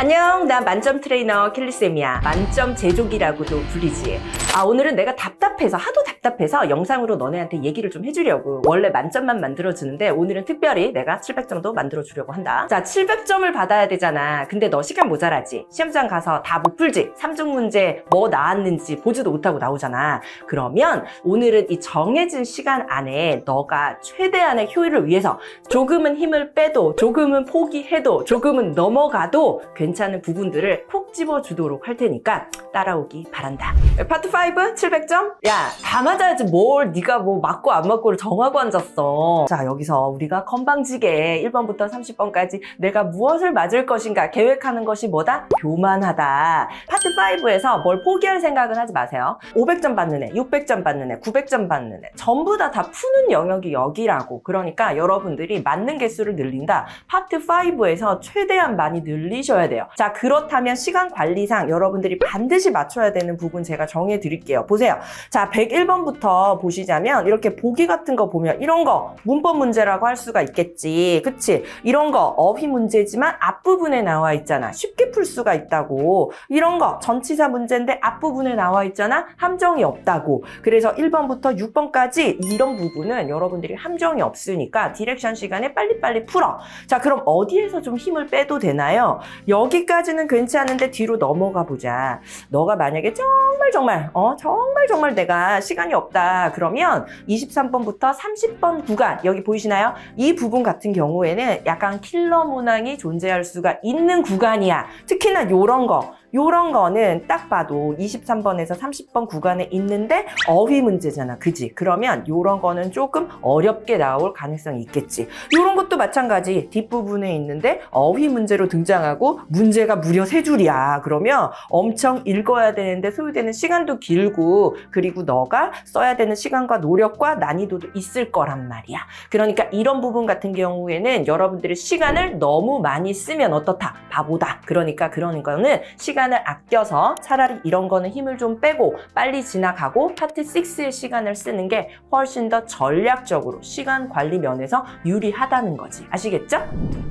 안녕, 나 만점 트레이너 켈리쌤이야. 만점 제조기라고도 불리지. 오늘은 내가 하도 답답해서 영상으로 너네한테 얘기를 좀 해주려고. 원래 만점만 만들어주는데 오늘은 특별히 내가 700점도 만들어주려고 한다. 자, 700점을 받아야 되잖아. 근데 너 시간 모자라지? 시험장 가서 다 못 풀지? 3중 문제 뭐 나왔는지 보지도 못하고 나오잖아. 그러면 오늘은 이 정해진 시간 안에 너가 최대한의 효율을 위해서 조금은 힘을 빼도, 조금은 포기해도, 조금은 넘어가도 괜찮은 부분들을 콕 집어주도록 할 테니까 따라오기 바란다. 파트 5 700점? 야, 다 맞아야지 뭘 네가 뭐 맞고 안 맞고를 정하고 앉았어. 자, 여기서 우리가 건방지게 1번부터 30번까지 내가 무엇을 맞을 것인가 계획하는 것이 뭐다? 교만하다. 파트 5에서 뭘 포기할 생각은 하지 마세요. 500점 받는 애, 600점 받는 애, 900점 받는 애 전부 다 푸는 영역이 여기라고. 그러니까 여러분들이 맞는 개수를 늘린다. 파트 5에서 최대한 많이 늘리셔야 돼요. 자, 그렇다면 시간 관리상 여러분들이 반드시 맞춰야 되는 부분 제가 정해 드릴게요. 보세요. 자, 101번부터 보시자면 이렇게 보기 같은 거 보면 이런 거 문법 문제라고 할 수가 있겠지. 그치? 이런 거 어휘 문제지만 앞부분에 나와 있잖아. 쉽게 풀 수가 있다고. 이런 거 전치사 문제인데 앞부분에 나와 있잖아. 함정이 없다고. 그래서 1번부터 6번까지 이런 부분은 여러분들이 함정이 없으니까 디렉션 시간에 빨리빨리 풀어. 자, 그럼 어디에서 좀 힘을 빼도 되나요? 여기까지는 괜찮은데 뒤로 넘어가 보자. 너가 만약에 정말 내가 시간이 없다. 그러면 23번부터 30번 구간 여기 보이시나요? 이 부분 같은 경우에는 약간 킬러 문항이 존재할 수가 있는 구간이야. 특히나 요런 거는 딱 봐도 23번에서 30번 구간에 있는데 어휘 문제잖아. 그지? 그러면 요런 거는 조금 어렵게 나올 가능성이 있겠지. 요런 것도 마찬가지. 뒷부분에 있는데 어휘 문제로 등장하고 문제가 무려 3줄이야. 그러면 엄청 읽어야 되는데 소요되는 시간도 길고 그리고 너가 써야 되는 시간과 노력과 난이도도 있을 거란 말이야. 그러니까 이런 부분 같은 경우에는 여러분들이 시간을 너무 많이 쓰면 어떻다? 바보다. 그러니까 그런 거는 시간을 아껴서 차라리 이런 거는 힘을 좀 빼고 빨리 지나가고 파트 6의 시간을 쓰는 게 훨씬 더 전략적으로 시간 관리 면에서 유리하다는 거지. 아시겠죠?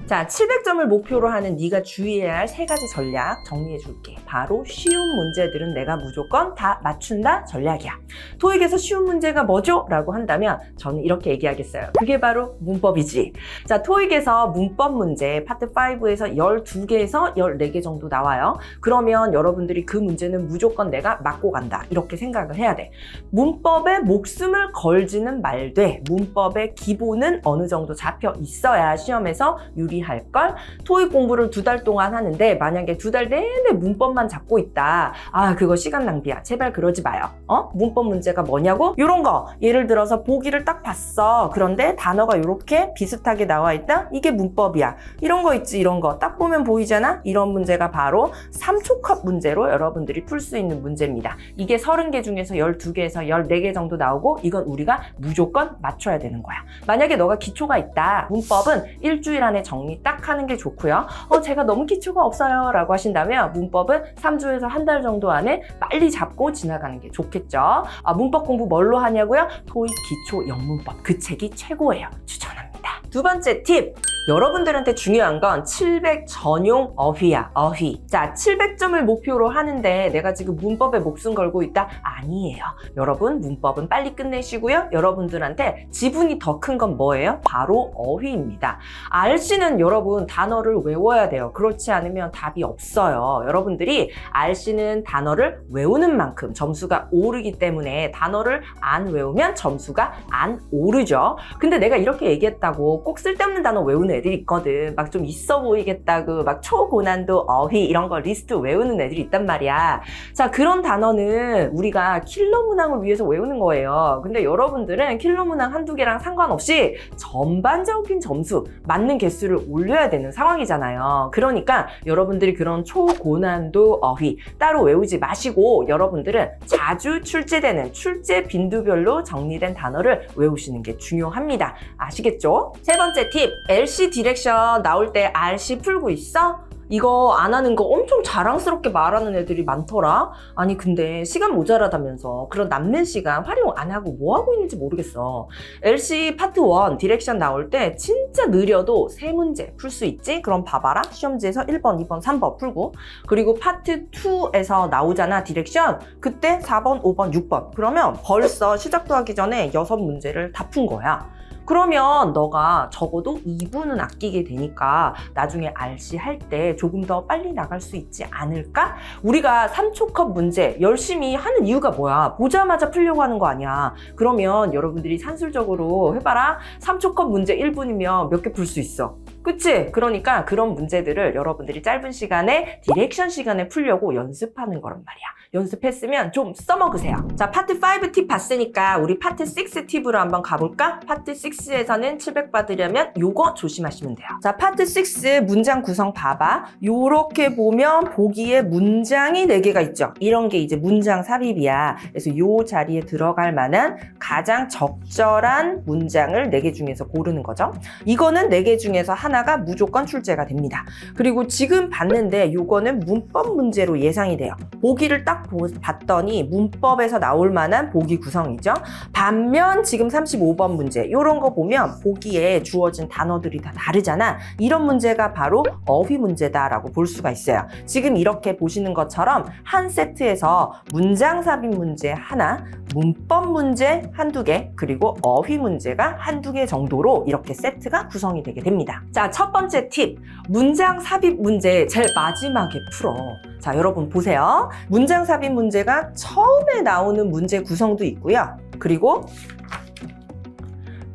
자, 700점을 목표로 하는 네가 주의해야 할 3가지 전략 정리해 줄게. 바로 쉬운 문제들은 내가 무조건 다 맞춘다 전략이야. 토익에서 쉬운 문제가 뭐죠? 라고 한다면 저는 이렇게 얘기하겠어요. 그게 바로 문법이지. 자, 토익에서 문법 문제 파트 5에서 12개에서 14개 정도 나와요. 그러면 여러분들이 그 문제는 무조건 내가 맞고 간다. 이렇게 생각을 해야 돼. 문법에 목숨을 걸지는 말되 문법의 기본은 어느 정도 잡혀 있어야 시험에서 유리할 걸. 토익 공부를 2달 동안 하는데 만약에 2달 내내 문법만 잡고 있다. 그거 시간 낭비야. 제발 그러지 마요. 문법 문제가 뭐냐고? 요런 거. 예를 들어서 보기를 딱 봤어. 그런데 단어가 이렇게 비슷하게 나와 있다? 이게 문법이야. 이런 거 있지, 이런 거. 딱 보면 보이잖아? 이런 문제가 바로 3초 컷 문제로 여러분들이 풀 수 있는 문제입니다. 이게 30개 중에서 12개에서 14개 정도 나오고 이건 우리가 무조건 맞춰야 되는 거야. 만약에 너가 기초가 있다. 문법은 일주일 안에 정리 딱 하는 게 좋고요. 제가 너무 기초가 없어요 라고 하신다면 문법은 3주에서 한 달 정도 안에 빨리 잡고 지나가는 게 좋겠죠. 문법 공부 뭘로 하냐고요? 토익 기초 영문법. 그 책이 최고예요. 추천합니다. 2번째 팁. 여러분들한테 중요한 건 700 전용 어휘야. 어휘. 자, 700점을 목표로 하는데 내가 지금 문법에 목숨 걸고 있다? 아니에요. 여러분, 문법은 빨리 끝내시고요. 여러분들한테 지분이 더 큰 건 뭐예요? 바로 어휘입니다. RC는 여러분 단어를 외워야 돼요. 그렇지 않으면 답이 없어요. 여러분들이 RC는 단어를 외우는 만큼 점수가 오르기 때문에 단어를 안 외우면 점수가 안 오르죠. 근데 내가 이렇게 얘기했다고 꼭 쓸데없는 단어 외우는 애들이 있거든. 막 좀 있어 보이겠다고 막 초고난도 어휘 이런 거 리스트 외우는 애들이 있단 말이야. 자, 그런 단어는 우리가 킬러 문항을 위해서 외우는 거예요. 근데 여러분들은 킬러 문항 한두 개랑 상관없이 전반적인 점수, 맞는 개수를 올려야 되는 상황이잖아요. 그러니까 여러분들이 그런 초고난도 어휘 따로 외우지 마시고 여러분들은 자주 출제되는 출제 빈도별로 정리된 단어를 외우시는 게 중요합니다. 아시겠죠? 3번째 팁, LC RC 디렉션 나올 때 RC 풀고 있어? 이거 안 하는 거 엄청 자랑스럽게 말하는 애들이 많더라. 아니 근데 시간 모자라다면서 그런 남는 시간 활용 안 하고 뭐 하고 있는지 모르겠어. LC 파트 1 디렉션 나올 때 진짜 느려도 3문제 풀 수 있지? 그럼 봐봐라. 시험지에서 1번, 2번, 3번 풀고, 그리고 파트 2에서 나오잖아 디렉션. 그때 4번, 5번, 6번. 그러면 벌써 시작도 하기 전에 6문제를 다 푼 거야. 그러면 너가 적어도 2분은 아끼게 되니까 나중에 RC 할 때 조금 더 빨리 나갈 수 있지 않을까? 우리가 3초컷 문제 열심히 하는 이유가 뭐야? 보자마자 풀려고 하는 거 아니야. 그러면 여러분들이 산술적으로 해봐라. 3초컷 문제 1분이면 몇 개 풀 수 있어? 그치? 그러니까 그런 문제들을 여러분들이 짧은 시간에 디렉션 시간에 풀려고 연습하는 거란 말이야. 연습했으면 좀 써먹으세요. 자, 파트 5 팁 봤으니까 우리 파트 6 팁으로 한번 가볼까? 파트 6에서는 700 받으려면 요거 조심하시면 돼요. 자, 파트 6 문장 구성 봐봐. 요렇게 보면 보기에 문장이 4개가 있죠. 이런 게 이제 문장 삽입이야. 그래서 요 자리에 들어갈 만한 가장 적절한 문장을 4개 중에서 고르는 거죠. 이거는 4개 중에서 하나가 무조건 출제가 됩니다. 그리고 지금 봤는데 요거는 문법 문제로 예상이 돼요. 보기를 딱 봤더니 문법에서 나올 만한 보기 구성이죠. 반면 지금 35번 문제 이런 거 보면 보기에 주어진 단어들이 다 다르잖아. 이런 문제가 바로 어휘 문제다라고 볼 수가 있어요. 지금 이렇게 보시는 것처럼 한 세트에서 문장 삽입 문제 하나, 문법 문제 한두 개, 그리고 어휘 문제가 한두 개 정도로 이렇게 세트가 구성이 되게 됩니다. 자, 첫 번째 팁. 문장 삽입 문제 제일 마지막에 풀어. 자, 여러분 보세요. 문장 삽입 문제가 처음에 나오는 문제 구성도 있고요. 그리고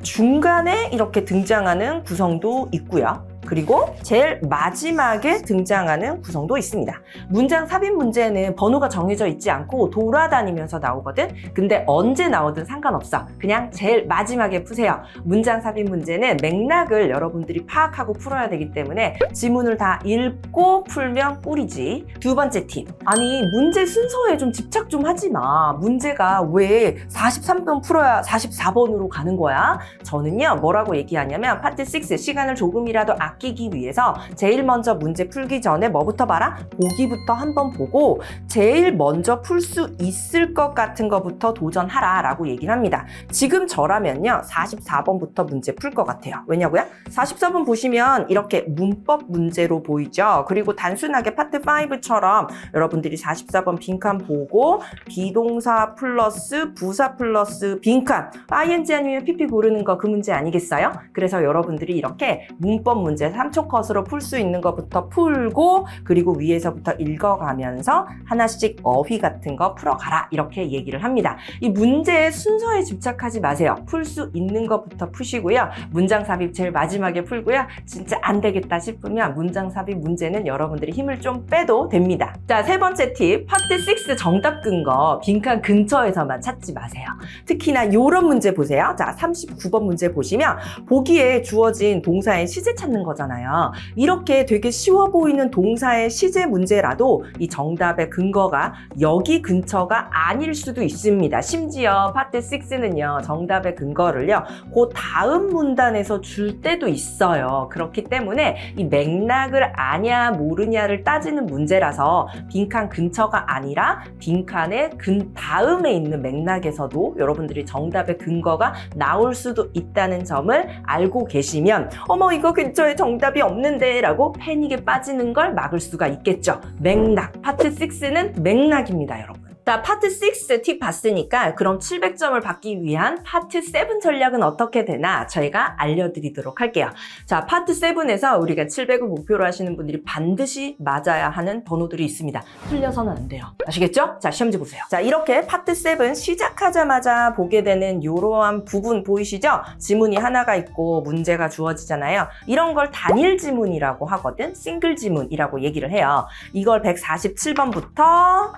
중간에 이렇게 등장하는 구성도 있고요. 그리고 제일 마지막에 등장하는 구성도 있습니다. 문장 삽입 문제는 번호가 정해져 있지 않고 돌아다니면서 나오거든. 근데 언제 나오든 상관없어. 그냥 제일 마지막에 푸세요. 문장 삽입 문제는 맥락을 여러분들이 파악하고 풀어야 되기 때문에 지문을 다 읽고 풀면 꿀이지. 두 번째 팁. 아니 문제 순서에 좀 집착 좀 하지 마. 문제가 왜 43번 풀어야 44번으로 가는 거야? 저는요 뭐라고 얘기하냐면 파트 6 시간을 조금이라도 아끼기 위해서 제일 먼저 문제 풀기 전에 뭐부터 봐라? 보기부터 한번 보고 제일 먼저 풀 수 있을 것 같은 거부터 도전하라 라고 얘기를 합니다. 지금 저라면요 44번부터 문제 풀 것 같아요. 왜냐고요? 44번 보시면 이렇게 문법 문제로 보이죠. 그리고 단순하게 파트 5처럼 여러분들이 44번 빈칸 보고 비동사 플러스 부사 플러스 빈칸 ing 아니면 pp 고르는 거 그 문제 아니겠어요? 그래서 여러분들이 이렇게 문법 문제 3초 컷으로 풀 수 있는 것부터 풀고 그리고 위에서부터 읽어가면서 하나씩 어휘 같은 거 풀어가라 이렇게 얘기를 합니다. 이 문제의 순서에 집착하지 마세요. 풀 수 있는 것부터 푸시고요. 문장 삽입 제일 마지막에 풀고요. 진짜 안 되겠다 싶으면 문장 삽입 문제는 여러분들이 힘을 좀 빼도 됩니다. 자, 세 번째 팁. 파트 6 정답 근거 빈칸 근처에서만 찾지 마세요. 특히나 이런 문제 보세요. 자, 39번 문제 보시면 보기에 주어진 동사의 시제 찾는 거잖아요. 이렇게 되게 쉬워 보이는 동사의 시제 문제라도 이 정답의 근거가 여기 근처가 아닐 수도 있습니다. 심지어 파트 6는요 정답의 근거를요 그 다음 문단에서 줄 때도 있어요. 그렇기 때문에 이 맥락을 아냐 모르냐를 따지는 문제라서 빈칸 근처가 아니라 빈칸의 다음에 있는 맥락에서도 여러분들이 정답의 근거가 나올 수도 있다는 점을 알고 계시면 어머 이거 근처에 정답이 없는데 라고 패닉에 빠지는 걸 막을 수가 있겠죠. 맥락. 파트 6는 맥락입니다, 여러분. 자, 파트 6 팁 봤으니까 그럼 700점을 받기 위한 파트 7 전략은 어떻게 되나 저희가 알려드리도록 할게요. 자, 파트 7에서 우리가 700을 목표로 하시는 분들이 반드시 맞아야 하는 번호들이 있습니다. 틀려서는 안 돼요. 아시겠죠? 자, 시험지 보세요. 자, 이렇게 파트 7 시작하자마자 보게 되는 이러한 부분 보이시죠? 지문이 하나가 있고 문제가 주어지잖아요. 이런 걸 단일 지문이라고 하거든. 싱글 지문이라고 얘기를 해요. 이걸 147번부터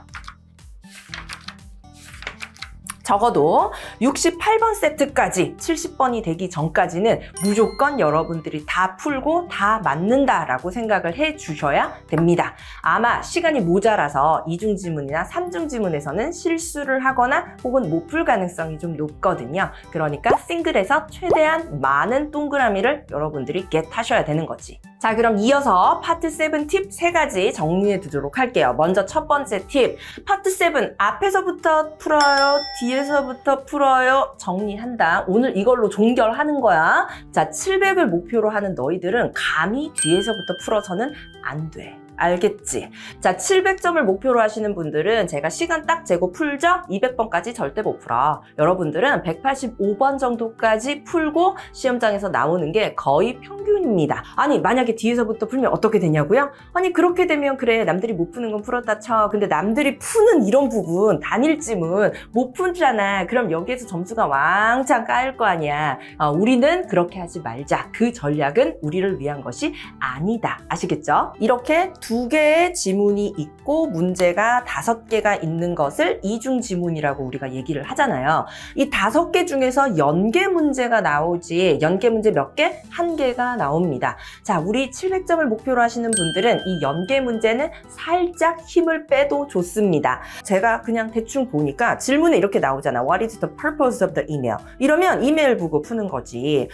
적어도 68번 세트까지 70번이 되기 전까지는 무조건 여러분들이 다 풀고 다 맞는다라고 생각을 해 주셔야 됩니다. 아마 시간이 모자라서 이중지문이나 삼중지문에서는 실수를 하거나 혹은 못 풀 가능성이 좀 높거든요. 그러니까 싱글에서 최대한 많은 동그라미를 여러분들이 겟하셔야 되는 거지. 자, 그럼 이어서 파트 7 팁 3가지 정리해 두도록 할게요. 먼저 첫 번째 팁. 파트 7 앞에서부터 풀어요, 뒤에서부터 풀어요. 정리한다. 오늘 이걸로 종결하는 거야. 자, 700을 목표로 하는 너희들은 감히 뒤에서부터 풀어서는 안 돼. 알겠지? 자, 700점을 목표로 하시는 분들은 제가 시간 딱 재고 풀죠? 200번까지 절대 못 풀어. 여러분들은 185번 정도까지 풀고 시험장에서 나오는 게 거의 평균입니다. 아니, 만약에 뒤에서부터 풀면 어떻게 되냐고요? 아니, 그렇게 되면 그래, 남들이 못 푸는 건 풀었다 쳐. 근데 남들이 푸는 이런 부분, 단일찜은 못 풀잖아. 그럼 여기에서 점수가 왕창 까일 거 아니야. 우리는 그렇게 하지 말자. 그 전략은 우리를 위한 것이 아니다. 아시겠죠? 이렇게 2개의 지문이 있고 문제가 5개가 있는 것을 이중지문이라고 우리가 얘기를 하잖아요. 이 5개 중에서 연계 문제가 나오지 연계 문제 몇 개? 1개가 나옵니다. 자, 우리 700점을 목표로 하시는 분들은 이 연계 문제는 살짝 힘을 빼도 좋습니다. 제가 그냥 대충 보니까 질문에 이렇게 나오잖아. What is the purpose of the email? 이러면 이메일 보고 푸는 거지.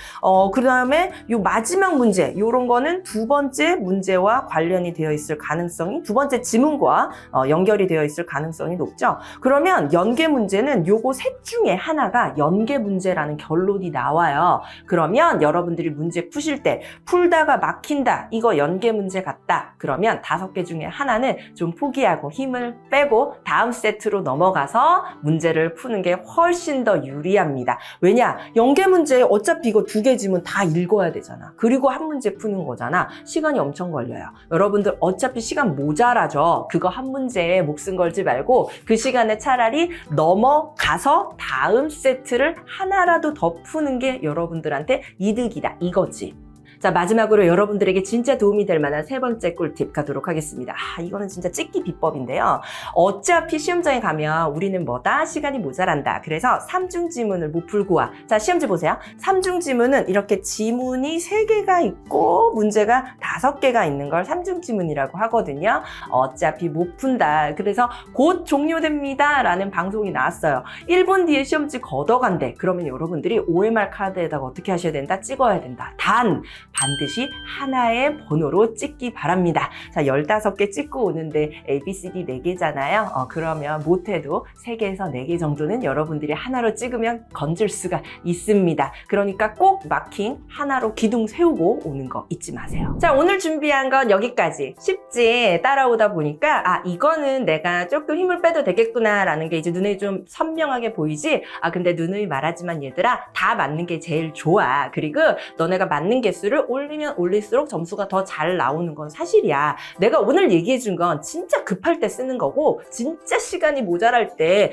그 다음에 요 마지막 문제, 요런 거는 두 번째 문제와 관련이 되어 있을 가능성이 두 번째 지문과 연결이 되어 있을 가능성이 높죠. 그러면 연계 문제는 요거 셋 중에 하나가 연계 문제라는 결론이 나와요. 그러면 여러분들이 문제 푸실 때 풀다가 막힌다, 이거 연계 문제 같다, 그러면 5개 중에 하나는 좀 포기하고 힘을 빼고 다음 세트로 넘어가서 문제를 푸는 게 훨씬 더 유리합니다. 왜냐? 연계 문제 어차피 이거 2개 지문 다 읽어야 되잖아. 그리고 한 문제 푸는 거잖아. 시간이 엄청 걸려요. 여러분들 어차피 시간 모자라죠. 그거 한 문제에 목숨 걸지 말고 그 시간에 차라리 넘어가서 다음 세트를 하나라도 더 푸는 게 여러분들한테 이득이다, 이거지. 자, 마지막으로 여러분들에게 진짜 도움이 될 만한 3번째 꿀팁 가도록 하겠습니다. 이거는 진짜 찍기 비법인데요. 어차피 시험장에 가면 우리는 뭐다? 시간이 모자란다. 그래서 3중 지문을 못 풀고 와. 자, 시험지 보세요. 3중 지문은 이렇게 지문이 3개가 있고 문제가 5개가 있는 걸 3중 지문이라고 하거든요. 어차피 못 푼다. 그래서 곧 종료됩니다 라는 방송이 나왔어요. 1분 뒤에 시험지 걷어간대. 그러면 여러분들이 OMR 카드에다가 어떻게 하셔야 된다? 찍어야 된다. 단 반드시 하나의 번호로 찍기 바랍니다. 자, 15개 찍고 오는데 ABCD 4개잖아요. 그러면 못해도 3개에서 4개 정도는 여러분들이 하나로 찍으면 건질 수가 있습니다. 그러니까 꼭 마킹 하나로 기둥 세우고 오는 거 잊지 마세요. 자, 오늘 준비한 건 여기까지. 쉽지? 따라오다 보니까 이거는 내가 조금 힘을 빼도 되겠구나 라는 게 이제 눈에 좀 선명하게 보이지? 근데 누누이 말하지만 얘들아, 다 맞는 게 제일 좋아. 그리고 너네가 맞는 개수를 올리면 올릴수록 점수가 더 잘 나오는 건 사실이야. 내가 오늘 얘기해 준 건 진짜 급할 때 쓰는 거고, 진짜 시간이 모자랄 때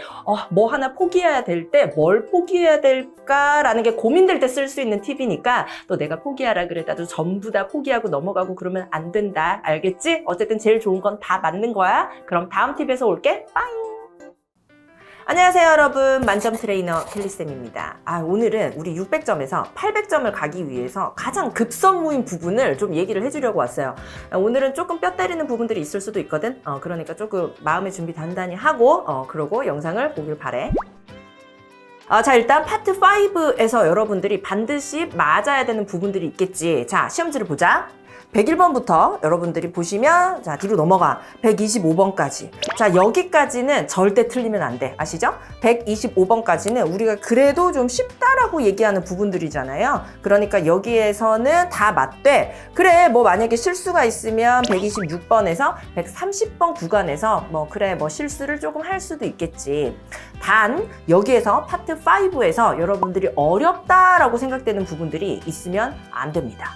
뭐 하나 포기해야 될 때 뭘 포기해야 될까라는 게 고민될 때 쓸 수 있는 팁이니까 또 내가 포기하라 그랬다도 전부 다 포기하고 넘어가고 그러면 안 된다. 알겠지? 어쨌든 제일 좋은 건 다 맞는 거야. 그럼 다음 팁에서 올게. 빠잉! 안녕하세요 여러분, 만점 트레이너 켈리쌤입니다. 오늘은 우리 600점에서 800점을 가기 위해서 가장 급선무인 부분을 좀 얘기를 해주려고 왔어요. 오늘은 조금 뼈 때리는 부분들이 있을 수도 있거든. 그러니까 조금 마음의 준비 단단히 하고 그러고 영상을 보길 바래. 자, 일단 파트 5에서 여러분들이 반드시 맞아야 되는 부분들이 있겠지. 자, 시험지를 보자. 101번부터 여러분들이 보시면 자, 뒤로 넘어가 125번까지. 자, 여기까지는 절대 틀리면 안 돼. 아시죠? 125번까지는 우리가 그래도 좀 쉽다라고 얘기하는 부분들이잖아요. 그러니까 여기에서는 다 맞대. 그래, 뭐 만약에 실수가 있으면 126번에서 130번 구간에서 뭐 실수를 조금 할 수도 있겠지. 단 여기에서 파트 5에서 여러분들이 어렵다라고 생각되는 부분들이 있으면 안 됩니다.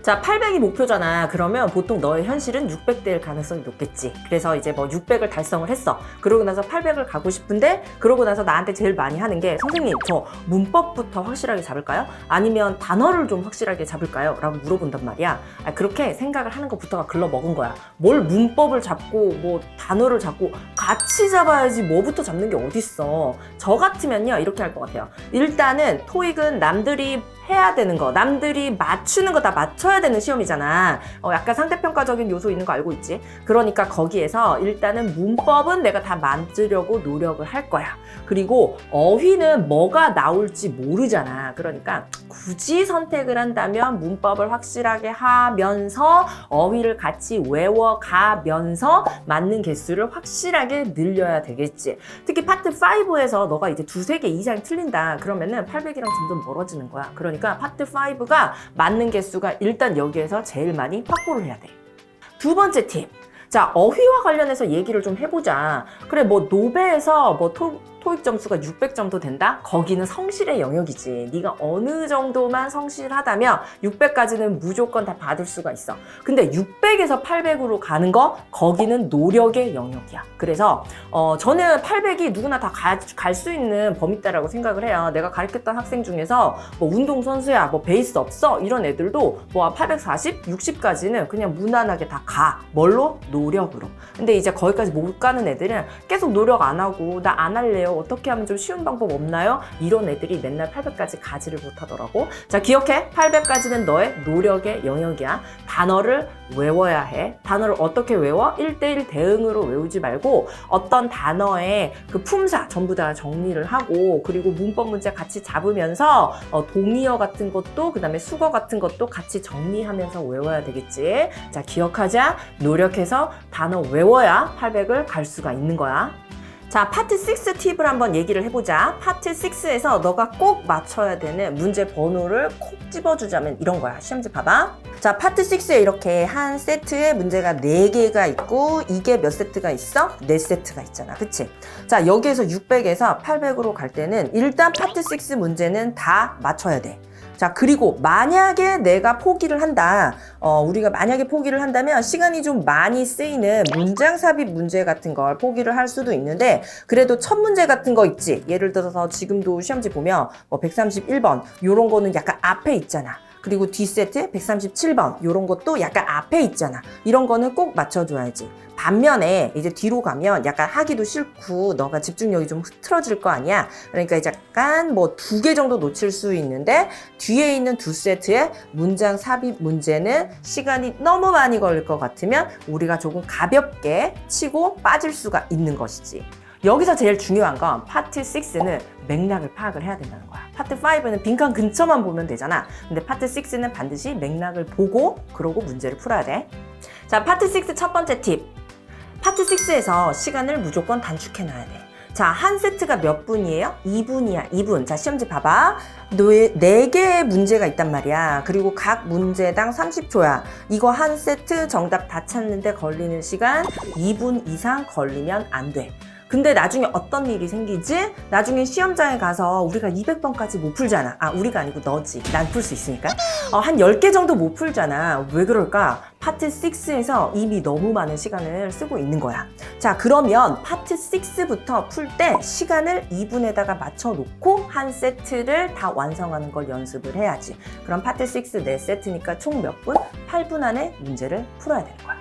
자, 800이 목표잖아. 그러면 보통 너의 현실은 600대일 가능성이 높겠지. 그래서 이제 뭐 600을 달성을 했어. 그러고 나서 800을 가고 싶은데, 그러고 나서 나한테 제일 많이 하는 게, 선생님, 저 문법부터 확실하게 잡을까요? 아니면 단어를 좀 확실하게 잡을까요? 라고 물어본단 말이야. 그렇게 생각을 하는 것부터가 글러먹은 거야. 뭘 문법을 잡고 뭐 단어를 잡고 같이 잡아야지 뭐부터 잡는 게 어딨어. 저 같으면요 이렇게 할 것 같아요. 일단은 토익은 남들이 해야 되는 거, 남들이 맞추는 거 다 맞춰야 되는 시험이잖아. 약간 상대평가적인 요소 있는 거 알고 있지? 그러니까 거기에서 일단은 문법은 내가 다 만들려고 노력을 할 거야. 그리고 어휘는 뭐가 나올지 모르잖아. 그러니까 굳이 선택을 한다면 문법을 확실하게 하면서 어휘를 같이 외워가면서 맞는 개수를 확실하게 늘려야 되겠지. 특히 파트 5에서 너가 이제 두세 개 이상 틀린다. 그러면은 800이랑 점점 멀어지는 거야. 그러니까 파트 5가 맞는 개수가 일단 여기에서 제일 많이 확보를 해야 돼. 두 번째 팁. 자, 어휘와 관련해서 얘기를 좀 해보자. 그래, 뭐 노베에서 뭐 토익 점수가 600점도 된다? 거기는 성실의 영역이지. 네가 어느 정도만 성실하다면 600까지는 무조건 다 받을 수가 있어. 근데 600에서 800으로 가는 거 거기는 노력의 영역이야. 그래서 저는 800이 누구나 다 갈 수 있는 범위다라고 생각을 해요. 내가 가르쳤던 학생 중에서 뭐 운동선수야, 뭐 베이스 없어 이런 애들도 뭐 840, 60까지는 그냥 무난하게 다 가. 뭘로? 노력으로. 근데 이제 거기까지 못 가는 애들은 계속 노력 안 하고 나 안 할래요. 어떻게 하면 좀 쉬운 방법 없나요? 이런 애들이 맨날 800까지 가지를 못하더라고. 자, 기억해. 800까지는 너의 노력의 영역이야. 단어를 외워야 해. 단어를 어떻게 외워? 1대1 대응으로 외우지 말고 어떤 단어의 그 품사 전부 다 정리를 하고 그리고 문법 문제 같이 잡으면서 동의어 같은 것도 그다음에 수거 같은 것도 같이 정리하면서 외워야 되겠지. 자, 기억하자. 노력해서 단어 외워야 800을 갈 수가 있는 거야. 자, 파트 6 팁을 한번 얘기를 해보자. 파트 6에서 너가 꼭 맞춰야 되는 문제 번호를 콕 집어주자면 이런 거야. 시험지 봐봐. 자, 파트 6에 이렇게 한 세트에 문제가 4개가 있고 이게 몇 세트가 있어? 4세트가 있잖아. 그치? 자, 여기에서 600에서 800으로 갈 때는 일단 파트 6 문제는 다 맞춰야 돼. 자, 그리고 만약에 내가 포기를 한다. 우리가 만약에 포기를 한다면 시간이 좀 많이 쓰이는 문장 삽입 문제 같은 걸 포기를 할 수도 있는데 그래도 첫 문제 같은 거 있지. 예를 들어서 지금도 시험지 보면 뭐 131번 요런 거는 약간 앞에 있잖아. 그리고 D세트 137번 이런 것도 약간 앞에 있잖아. 이런 거는 꼭 맞춰줘야지. 반면에 이제 뒤로 가면 약간 하기도 싫고 너가 집중력이 좀 흐트러질 거 아니야. 그러니까 이제 약간 뭐 2개 정도 놓칠 수 있는데 뒤에 있는 2세트의 문장 삽입 문제는 시간이 너무 많이 걸릴 것 같으면 우리가 조금 가볍게 치고 빠질 수가 있는 것이지. 여기서 제일 중요한 건 파트 6는 맥락을 파악을 해야 된다는 거야. 파트 5는 빈칸 근처만 보면 되잖아. 근데 파트 6는 반드시 맥락을 보고 그러고 문제를 풀어야 돼. 자, 파트 6 첫 번째 팁. 파트 6에서 시간을 무조건 단축해 놔야 돼. 자, 한 세트가 몇 분이에요? 2분이야, 2분. 자, 시험지 봐봐. 4개의 문제가 있단 말이야. 그리고 각 문제당 30초야. 이거 한 세트 정답 다 찾는데 걸리는 시간 2분 이상 걸리면 안 돼. 근데 나중에 어떤 일이 생기지? 나중에 시험장에 가서 우리가 200번까지 못 풀잖아. 아, 우리가 아니고 너지. 난 풀 수 있으니까. 한 10개 정도 못 풀잖아. 왜 그럴까? 파트 6에서 이미 너무 많은 시간을 쓰고 있는 거야. 자, 그러면 파트 6부터 풀 때 시간을 2분에다가 맞춰놓고 한 세트를 다 완성하는 걸 연습을 해야지. 그럼 파트 6 4세트니까 총 몇 분? 8분 안에 문제를 풀어야 되는 거야.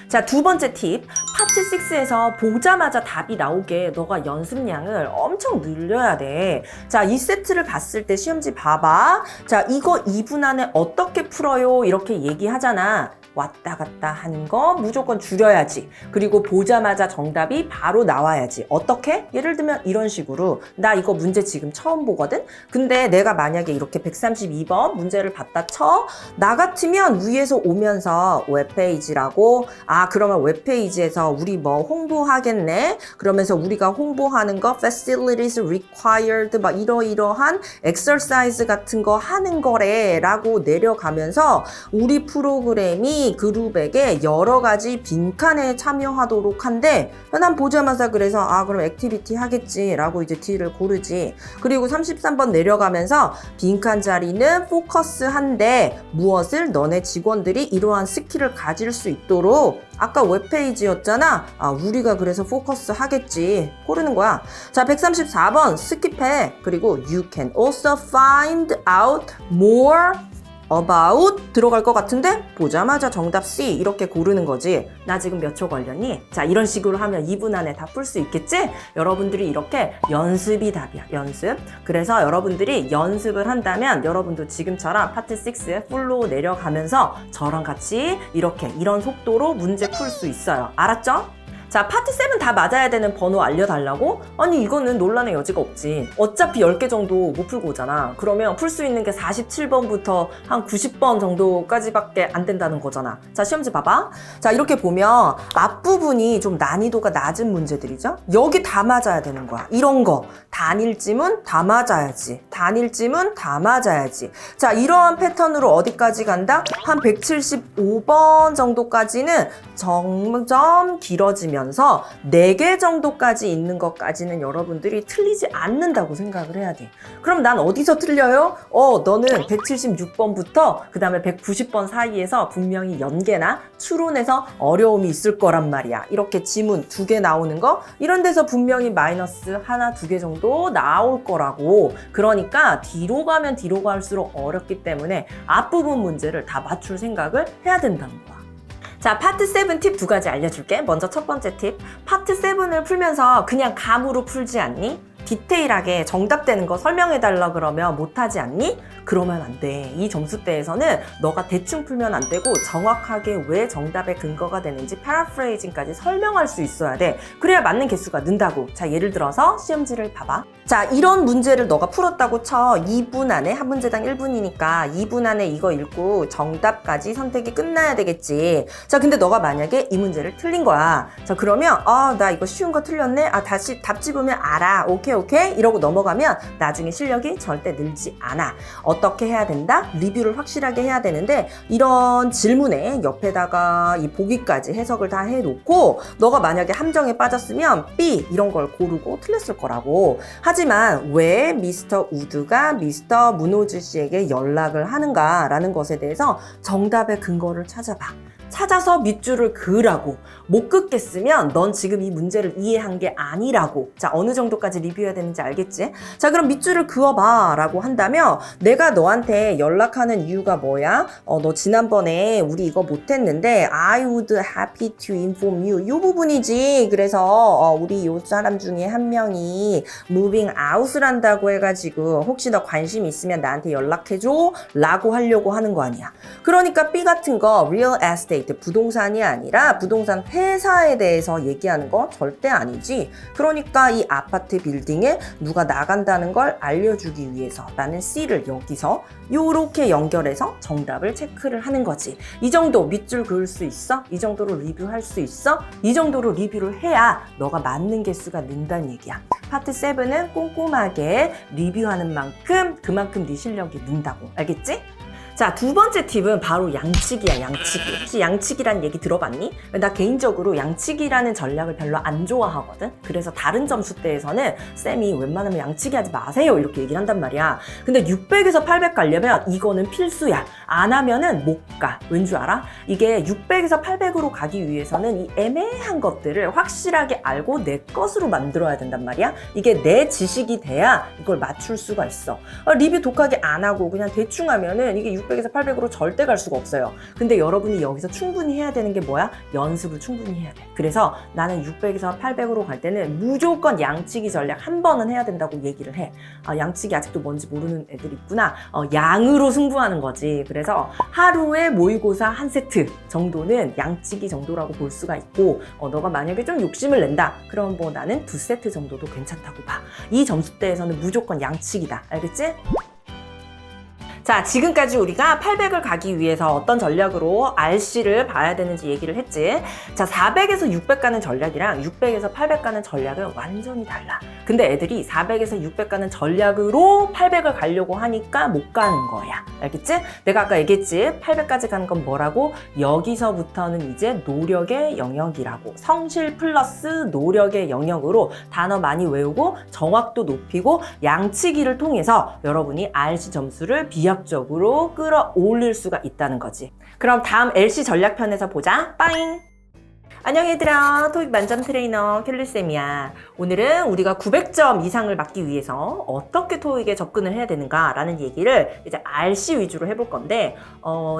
자, 두 번째 팁. 파트 6에서 보자마자 답이 나오게 너가 연습량을 엄청 늘려야 돼. 자, 이 세트를 봤을 때 시험지 봐봐. 자, 이거 2분 안에 어떻게 풀어요? 이렇게 얘기하잖아. 왔다 갔다 하는 거 무조건 줄여야지. 그리고 보자마자 정답이 바로 나와야지. 어떻게? 예를 들면 이런 식으로 나 이거 문제 지금 처음 보거든? 근데 내가 만약에 이렇게 132번 문제를 봤다 쳐. 나 같으면 위에서 오면서 웹페이지라고 그러면 웹페이지에서 우리 뭐 홍보하겠네? 그러면서 우리가 홍보하는 거 facilities required 막 이러이러한 exercise 같은 거 하는 거래 라고 내려가면서 우리 프로그램이 그룹에게 여러 가지 빈칸에 참여하도록 한데 난 보자마자 그래서 그럼 액티비티 하겠지 라고 이제 D를 고르지. 그리고 33번 내려가면서 빈칸 자리는 포커스한데 무엇을 너네 직원들이 이러한 스킬을 가질 수 있도록 아까 웹페이지였잖아. 우리가 그래서 포커스 하겠지. 고르는 거야. 자, 134번 스킵해. 그리고 you can also find out more about 들어갈 것 같은데 보자마자 정답 C 이렇게 고르는 거지. 나 지금 몇 초 걸렸니? 자, 이런 식으로 하면 2분 안에 다 풀 수 있겠지? 여러분들이 이렇게 연습이 답이야. 연습. 그래서 여러분들이 연습을 한다면 여러분도 지금처럼 파트 6 풀로 내려가면서 저랑 같이 이렇게 이런 속도로 문제 풀 수 있어요. 알았죠? 자, 파트 7 다 맞아야 되는 번호 알려달라고? 아니, 이거는 논란의 여지가 없지. 어차피 10개 정도 못 풀고 오잖아. 그러면 풀 수 있는 게 47번부터 한 90번 정도까지밖에 안 된다는 거잖아. 자, 시험지 봐봐. 자, 이렇게 보면 앞부분이 좀 난이도가 낮은 문제들이죠? 여기 다 맞아야 되는 거야. 이런 거. 단일지문 다 맞아야지. 단일지문 다 맞아야지. 자, 이러한 패턴으로 어디까지 간다? 한 175번 정도까지는 점점 길어지면서 4개 정도까지 있는 것까지는 여러분들이 틀리지 않는다고 생각을 해야 돼. 그럼 난 어디서 틀려요? 너는 176번부터 그 다음에 190번 사이에서 분명히 연계나 추론에서 어려움이 있을 거란 말이야. 이렇게 지문 2개 나오는 거 이런 데서 분명히 마이너스 하나, 2개 정도 나올 거라고. 그러니까 뒤로 가면 뒤로 갈수록 어렵기 때문에 앞부분 문제를 다 맞출 생각을 해야 된다는 거야. 자, 파트 7 팁 2가지 알려줄게. 먼저 첫 번째 팁. 파트 7을 풀면서 그냥 감으로 풀지 않니? 디테일하게 정답되는 거 설명해달라 그러면 못하지 않니? 그러면 안 돼. 이 점수대에서는 너가 대충 풀면 안 되고 정확하게 왜 정답의 근거가 되는지 패러프레이징까지 설명할 수 있어야 돼. 그래야 맞는 개수가 는다고. 자, 예를 들어서 시험지를 봐봐. 자, 이런 문제를 너가 풀었다고 쳐. 2분 안에, 한 문제당 1분이니까 2분 안에 이거 읽고 정답까지 선택이 끝나야 되겠지. 자, 근데 너가 만약에 이 문제를 틀린 거야. 자, 그러면 나 이거 쉬운 거 틀렸네. 다시 답 집으면 알아. 오케이 이러고 넘어가면 나중에 실력이 절대 늘지 않아. 어떻게 해야 된다? 리뷰를 확실하게 해야 되는데 이런 질문에 옆에다가 이 보기까지 해석을 다 해놓고 너가 만약에 함정에 빠졌으면 B 이런 걸 고르고 틀렸을 거라고. 하지만 왜 미스터 우드가 미스터 문호즈 씨에게 연락을 하는가라는 것에 대해서 정답의 근거를 찾아봐. 찾아서 밑줄을 그으라고. 못 긋겠으면 넌 지금 이 문제를 이해한 게 아니라고. 자, 어느 정도까지 리뷰해야 되는지 알겠지? 자, 그럼 밑줄을 그어봐 라고 한다면 내가 너한테 연락하는 이유가 뭐야? 너 지난번에 우리 이거 못했는데 I would happy to inform you 이 부분이지. 그래서 우리 요 사람 중에 한 명이 moving out을 한다고 해가지고 혹시 너 관심 있으면 나한테 연락해줘 라고 하려고 하는 거 아니야. 그러니까 B 같은 거 real estate 부동산이 아니라 부동산 회사에 대해서 얘기하는 거 절대 아니지. 그러니까 이 아파트 빌딩에 누가 나간다는 걸 알려주기 위해서 나는 C를 여기서 요렇게 연결해서 정답을 체크를 하는 거지. 이 정도 밑줄 그을 수 있어? 이 정도로 리뷰할 수 있어? 이 정도로 리뷰를 해야 너가 맞는 개수가 는다는 얘기야. 파트 7은 꼼꼼하게 리뷰하는 만큼 그만큼 네 실력이 는다고. 알겠지? 자, 두 번째 팁은 바로 양치기야, 양치기. 혹시 양치기란 얘기 들어봤니? 나 개인적으로 양치기라는 전략을 별로 안 좋아하거든? 그래서 다른 점수대에서는 쌤이 웬만하면 양치기 하지 마세요 이렇게 얘기를 한단 말이야. 근데 600에서 800 가려면 이거는 필수야. 안 하면은 못 가. 왠 줄 알아? 이게 600에서 800으로 가기 위해서는 이 애매한 것들을 확실하게 알고 내 것으로 만들어야 된단 말이야. 이게 내 지식이 돼야 이걸 맞출 수가 있어. 리뷰 독하게 안 하고 그냥 대충 하면은 이게 600에서 800으로 절대 갈 수가 없어요. 근데 여러분이 여기서 충분히 해야 되는 게 뭐야? 연습을 충분히 해야 돼. 그래서 나는 600에서 800으로 갈 때는 무조건 양치기 전략 한 번은 해야 된다고 얘기를 해. 양치기 아직도 뭔지 모르는 애들 있구나. 양으로 승부하는 거지. 그래서 하루에 모의고사 한 세트 정도는 양치기 정도라고 볼 수가 있고 너가 만약에 좀 욕심을 낸다. 그럼 뭐 나는 2세트 정도도 괜찮다고 봐. 이 점수대에서는 무조건 양치기다. 알겠지? 자, 지금까지 우리가 800을 가기 위해서 어떤 전략으로 RC를 봐야 되는지 얘기를 했지. 자, 400에서 600 가는 전략이랑 600에서 800 가는 전략은 완전히 달라. 근데 애들이 400에서 600 가는 전략으로 800을 가려고 하니까 못 가는 거야. 알겠지? 내가 아까 얘기했지. 800까지 가는 건 뭐라고? 여기서부터는 이제 노력의 영역이라고. 성실 플러스 노력의 영역으로 단어 많이 외우고 정확도 높이고 양치기를 통해서 여러분이 RC 점수를 비약적으로 끌어올릴 수가 있다는 거지. 그럼 다음 LC 전략편에서 보자. 빠잉! 안녕 얘들아, 토익 만점 트레이너 켈리쌤이야. 오늘은 우리가 900점 이상을 맞기 위해서 어떻게 토익에 접근을 해야 되는가 라는 얘기를 이제 RC 위주로 해볼 건데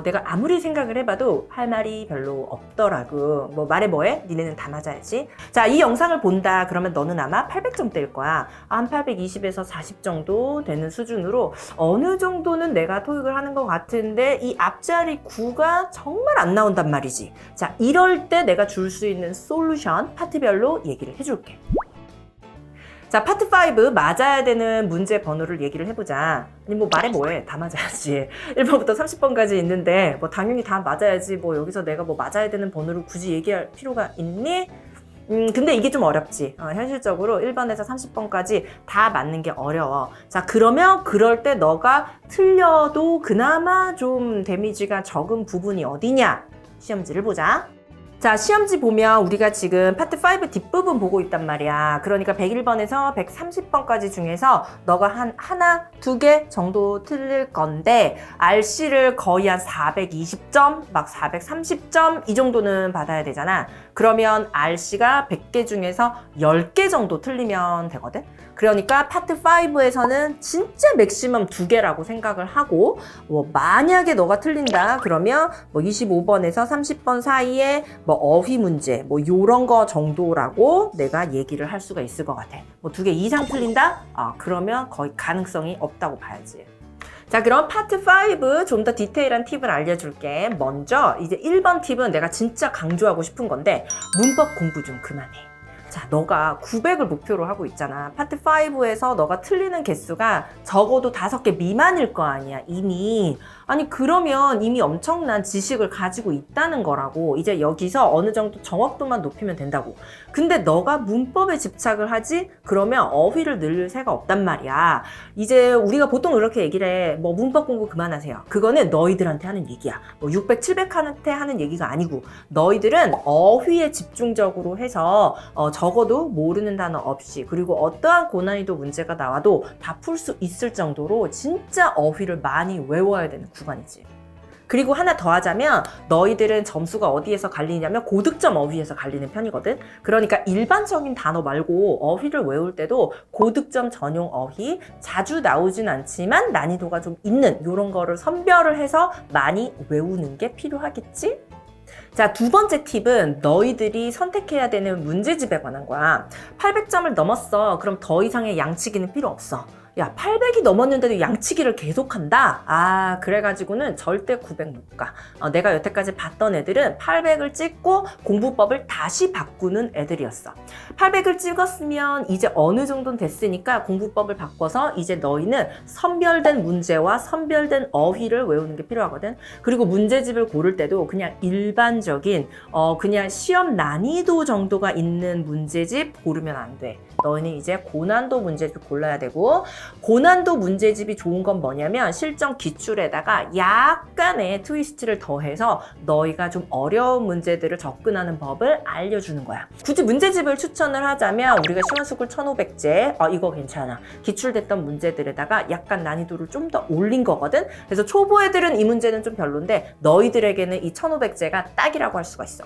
내가 아무리 생각을 해봐도 할 말이 별로 없더라고. 뭐 말해 뭐해? 니네는 다 맞아야지. 자, 이 영상을 본다 그러면 너는 아마 800점대일 거야. 한 820에서 40 정도 되는 수준으로 어느 정도는 내가 토익을 하는 것 같은데 이 앞자리 9가 정말 안 나온단 말이지. 자, 이럴 때 내가 줄 수 있는 솔루션 파트별로 얘기를 해줄게. 자, 파트 5 맞아야 되는 문제 번호를 얘기를 해보자. 아니 뭐 말해 뭐해, 다 맞아야지. 1번부터 30번까지 있는데 뭐 당연히 다 맞아야지. 뭐 여기서 내가 뭐 맞아야 되는 번호를 굳이 얘기할 필요가 있니? 근데 이게 좀 어렵지. 현실적으로 1번에서 30번까지 다 맞는 게 어려워. 자, 그러면 그럴 때 너가 틀려도 그나마 좀 데미지가 적은 부분이 어디냐? 시험지를 보자. 자, 시험지 보면 우리가 지금 파트 5 뒷부분 보고 있단 말이야. 그러니까 101번에서 130번까지 중에서 너가 한 하나, 두 개 정도 틀릴 건데 RC를 거의 한 420점, 막 430점 이 정도는 받아야 되잖아. 그러면 RC가 100개 중에서 10개 정도 틀리면 되거든. 그러니까 파트 5에서는 진짜 맥시멈 2개라고 생각을 하고 뭐 만약에 너가 틀린다 그러면 뭐 25번에서 30번 사이에 뭐 어휘 문제 뭐 요런 거 정도라고 내가 얘기를 할 수가 있을 것 같아. 뭐 2개 이상 틀린다? 그러면 거의 가능성이 없다고 봐야지. 자, 그럼 파트 5 좀 더 디테일한 팁을 알려줄게. 먼저 이제 1번 팁은 내가 진짜 강조하고 싶은 건데 문법 공부 좀 그만해. 자, 너가 900을 목표로 하고 있잖아. 파트 5에서 너가 틀리는 개수가 적어도 5개 미만일 거 아니야, 이미. 아니, 그러면 이미 엄청난 지식을 가지고 있다는 거라고. 이제 여기서 어느 정도 정확도만 높이면 된다고. 근데 너가 문법에 집착을 하지? 그러면 어휘를 늘릴 새가 없단 말이야. 이제 우리가 보통 그렇게 얘기를 해. 뭐 문법 공부 그만하세요. 그거는 너희들한테 하는 얘기야. 뭐 600, 700한테 하는 얘기가 아니고 너희들은 어휘에 집중적으로 해서 적어도 모르는 단어 없이 그리고 어떠한 고난이도 문제가 나와도 다 풀 수 있을 정도로 진짜 어휘를 많이 외워야 되는 구간이지. 그리고 하나 더 하자면 너희들은 점수가 어디에서 갈리냐면 고득점 어휘에서 갈리는 편이거든. 그러니까 일반적인 단어 말고 어휘를 외울 때도 고득점 전용 어휘 자주 나오진 않지만 난이도가 좀 있는 이런 거를 선별을 해서 많이 외우는 게 필요하겠지? 자, 두 번째 팁은 너희들이 선택해야 되는 문제집에 관한 거야. 800점을 넘었어. 그럼 더 이상의 양치기는 필요 없어. 야, 800이 넘었는데도 양치기를 계속한다? 그래가지고는 절대 900 못 가. 내가 여태까지 봤던 애들은 800을 찍고 공부법을 다시 바꾸는 애들이었어. 800을 찍었으면 이제 어느 정도는 됐으니까 공부법을 바꿔서 이제 너희는 선별된 문제와 선별된 어휘를 외우는 게 필요하거든. 그리고 문제집을 고를 때도 그냥 일반적인 그냥 시험 난이도 정도가 있는 문제집 고르면 안 돼. 너희는 이제 고난도 문제집 골라야 되고 고난도 문제집이 좋은 건 뭐냐면 실전 기출에다가 약간의 트위스트를 더해서 너희가 좀 어려운 문제들을 접근하는 법을 알려주는 거야. 굳이 문제집을 추천을 하자면 우리가 시원스쿨 1500제 이거 괜찮아. 기출됐던 문제들에다가 약간 난이도를 좀 더 올린 거거든. 그래서 초보 애들은 이 문제는 좀 별론데 너희들에게는 이 1500제가 딱이라고 할 수가 있어.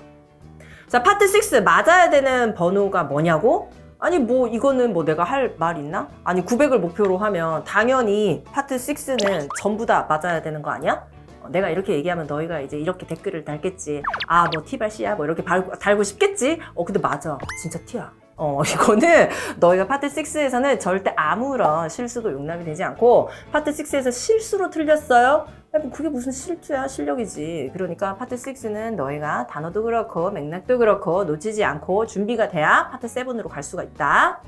자, 파트 6 맞아야 되는 번호가 뭐냐고? 아니 뭐 이거는 뭐 내가 할 말 있나? 아니 900을 목표로 하면 당연히 파트 6는 전부 다 맞아야 되는 거 아니야? 내가 이렇게 얘기하면 너희가 이제 이렇게 댓글을 달겠지. 뭐 티발씨야 뭐 이렇게 달고 싶겠지? 근데 맞아. 진짜 티야. 이거는 너희가 파트 6에서는 절대 아무런 실수도 용납이 되지 않고 파트 6에서 실수로 틀렸어요? 뭐 그게 무슨 실수야? 실력이지. 그러니까 파트 6는 너희가 단어도 그렇고 맥락도 그렇고 놓치지 않고 준비가 돼야 파트 7으로 갈 수가 있다.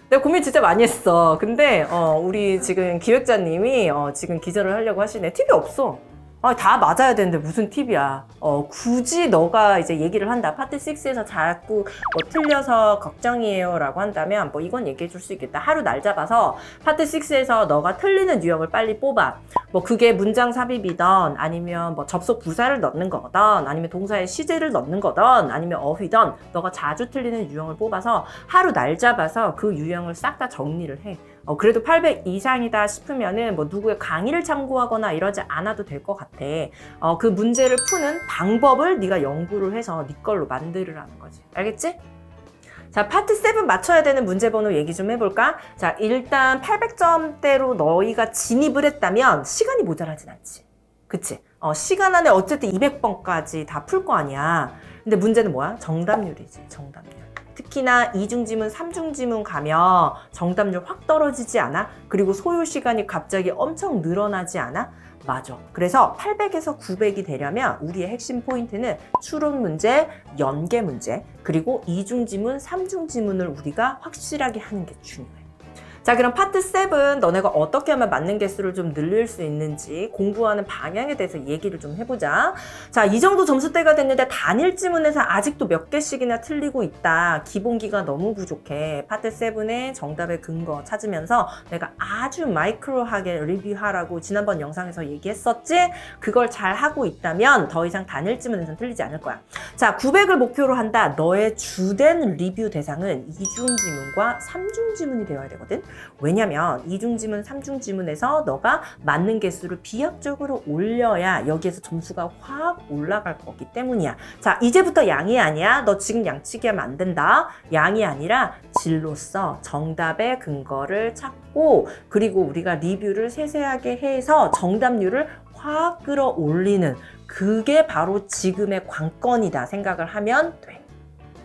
내가 고민 진짜 많이 했어. 근데 우리 지금 기획자님이 지금 기절을 하려고 하시네. 팁이 없어. 다 맞아야 되는데 무슨 팁이야. 굳이 너가 이제 얘기를 한다. 파트 6에서 자꾸 뭐 틀려서 걱정이에요 라고 한다면 뭐 이건 얘기해 줄 수 있겠다. 하루 날 잡아서 파트 6에서 너가 틀리는 유형을 빨리 뽑아. 뭐 그게 문장 삽입이던 아니면 뭐 접속 부사를 넣는 거든 아니면 동사의 시제를 넣는 거든 아니면 어휘든 너가 자주 틀리는 유형을 뽑아서 하루 날 잡아서 그 유형을 싹 다 정리를 해. 그래도 800 이상이다 싶으면은 뭐 누구의 강의를 참고하거나 이러지 않아도 될 것 같아. 그 문제를 푸는 방법을 네가 연구를 해서 네 걸로 만들으라는 거지. 알겠지? 자, 파트 7 맞춰야 되는 문제 번호 얘기 좀 해볼까? 자, 일단 800점대로 너희가 진입을 했다면 시간이 모자라진 않지. 그치? 시간 안에 어쨌든 200번까지 다 풀 거 아니야. 근데 문제는 뭐야? 정답률이지, 정답률. 특히나 이중지문, 삼중지문 가면 정답률 확 떨어지지 않아? 그리고 소요 시간이 갑자기 엄청 늘어나지 않아? 맞아. 그래서 800에서 900이 되려면 우리의 핵심 포인트는 추론 문제, 연계 문제, 그리고 이중지문, 삼중지문을 우리가 확실하게 하는 게 중요해. 자, 그럼 파트 7 너네가 어떻게 하면 맞는 개수를 좀 늘릴 수 있는지 공부하는 방향에 대해서 얘기를 좀 해보자. 자, 이 정도 점수대가 됐는데 단일 지문에서 아직도 몇 개씩이나 틀리고 있다. 기본기가 너무 부족해. 파트 7의 정답의 근거 찾으면서 내가 아주 마이크로하게 리뷰하라고 지난번 영상에서 얘기했었지? 그걸 잘 하고 있다면 더 이상 단일 지문에서는 틀리지 않을 거야. 자, 900을 목표로 한다. 너의 주된 리뷰 대상은 이중지문과 삼중지문이 되어야 되거든. 왜냐면 이중지문, 삼중지문에서 너가 맞는 개수를 비약적으로 올려야 여기에서 점수가 확 올라갈 거기 때문이야. 자, 이제부터 양이 아니야. 너 지금 양치기 하면 안 된다. 양이 아니라 질로써 정답의 근거를 찾고 그리고 우리가 리뷰를 세세하게 해서 정답률을 확 끌어올리는 그게 바로 지금의 관건이다 생각을 하면 돼.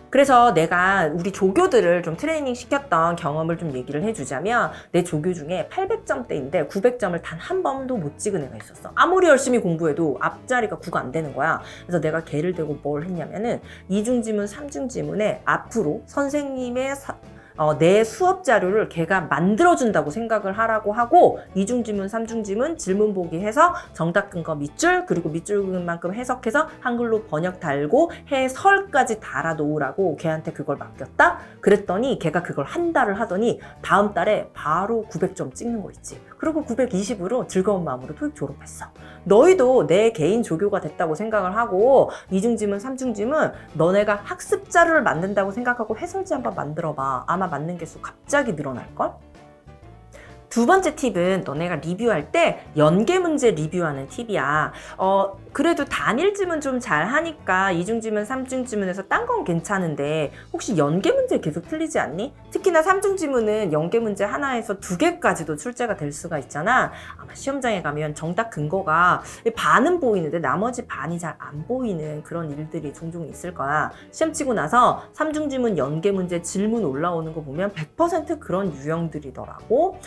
그래서 내가 우리 조교들을 좀 트레이닝 시켰던 경험을 좀 얘기를 해주자면 내 조교 중에 800점대인데 900점을 단 한 번도 못 찍은 애가 있었어. 아무리 열심히 공부해도 앞자리가 9가 안 되는 거야. 그래서 내가 걔를 대고 뭘 했냐면은 이중지문, 삼중지문에 앞으로 선생님의 내 수업 자료를 걔가 만들어준다고 생각을 하라고 하고 이중지문, 삼중지문 질문 보기 해서 정답 근거 밑줄 그리고 밑줄 그만큼 해석해서 한글로 번역 달고 해설까지 달아놓으라고 걔한테 그걸 맡겼다? 그랬더니 걔가 그걸 한 달을 하더니 다음 달에 바로 900점 찍는 거 있지. 그리고 920으로 즐거운 마음으로 토익 졸업했어. 너희도 내 개인 조교가 됐다고 생각을 하고 이중지문, 삼중지문 너네가 학습 자료를 만든다고 생각하고 해설지 한번 만들어봐. 아마 맞는 개수 갑자기 늘어날걸? 두 번째 팁은 너네가 리뷰할 때 연계 문제 리뷰하는 팁이야. 그래도 단일 지문 좀 잘 하니까 이중지문, 삼중지문에서 딴 건 괜찮은데 혹시 연계 문제 계속 틀리지 않니? 특히나 삼중지문은 연계 문제 하나에서 2개까지도 출제가 될 수가 있잖아. 아마 시험장에 가면 정답 근거가 반은 보이는데 나머지 반이 잘 안 보이는 그런 일들이 종종 있을 거야. 시험 치고 나서 삼중지문 연계 문제 질문 올라오는 거 보면 100% 그런 유형들이더라고.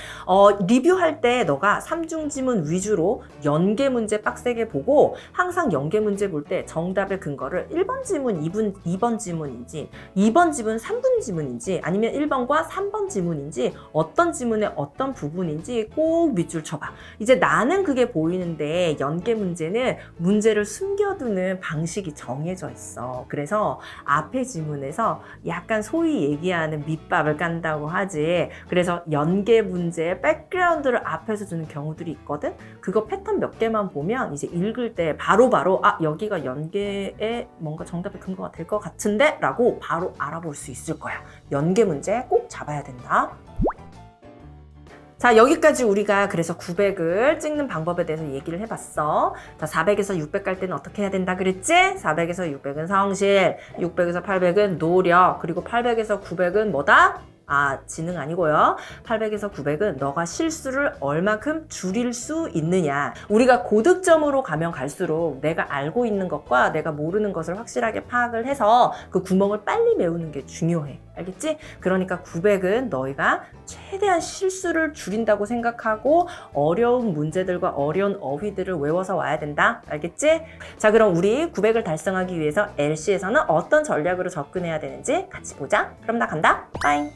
리뷰할 때 너가 삼중지문 위주로 연계 문제 빡세게 보고 항상 연계 문제 볼 때 정답의 근거를 1번 지문, 2번 지문인지 2번 지문, 3번 지문인지 아니면 1번과 3번 지문인지 어떤 지문의 어떤 부분인지 꼭 밑줄 쳐봐. 이제 나는 그게 보이는데 연계 문제는 문제를 숨겨두는 방식이 정해져 있어. 그래서 앞에 지문에서 약간 소위 얘기하는 밑밥을 깐다고 하지. 그래서 연계 문제의 백그라운드를 앞에서 주는 경우들이 있거든. 그거 패턴 몇 개만 보면 이제 읽을 때 바로바로 여기가 연계에 뭔가 정답의 근거가 될 것 같은데 라고 바로 알아볼 수 있을 거야. 연계 문제 꼭 잡아야 된다. 자, 여기까지 우리가 그래서 900을 찍는 방법에 대해서 얘기를 해봤어. 자, 400에서 600 갈 때는 어떻게 해야 된다 그랬지? 400에서 600은 성실, 600에서 800은 노력, 그리고 800에서 900은 뭐다? 지능 아니고요. 800에서 900은 너가 실수를 얼마큼 줄일 수 있느냐. 우리가 고득점으로 가면 갈수록 내가 알고 있는 것과 내가 모르는 것을 확실하게 파악을 해서 그 구멍을 빨리 메우는 게 중요해. 알겠지? 그러니까 900은 너희가 최대한 실수를 줄인다고 생각하고 어려운 문제들과 어려운 어휘들을 외워서 와야 된다. 알겠지? 자, 그럼 우리 900을 달성하기 위해서 LC에서는 어떤 전략으로 접근해야 되는지 같이 보자. 그럼 나 간다. 빠잉.